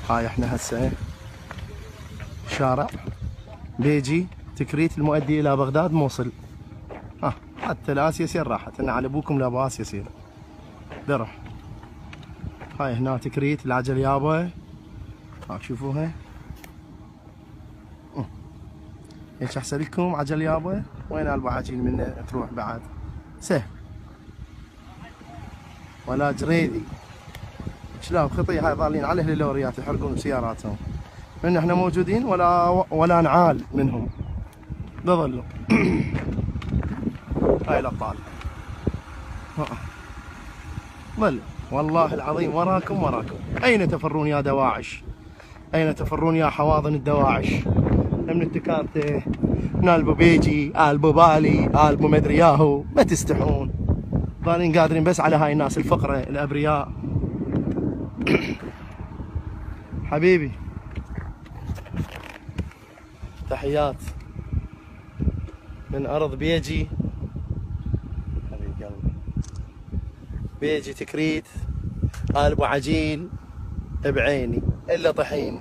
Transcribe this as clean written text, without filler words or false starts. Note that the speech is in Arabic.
هاي احنا هسه شارع بيجي تكريت المؤدي الى بغداد موصل. حتى لاسيا يصير راحت ان على ابوكم لابو اسيا يصير درع. هاي هنا تكريت العجل يابا. هاك شوفوها هيك احسن لكم عجل يابا. وين البعاجيل من تروح بعد سهل ولا جريدي شلاب خطي. هاي ظالين على اهل اللوريات يحرقون سياراتهم من احنا موجودين ولا نعال منهم بظلوا. هاي الابطال ظل والله العظيم وراكم. اين تفرون يا دواعش؟ اين تفرون يا حواضن الدواعش؟ من التكاتة من البو بيجي البو بالي البو مدري ياهو. ما تستحون ظالين قادرين بس على هاي الناس الفقرة الابرياء. حبيبي تحيات من ارض بيجي. حبيب قلبي بيجي تكريت البو عجيل بعيني الا طحين.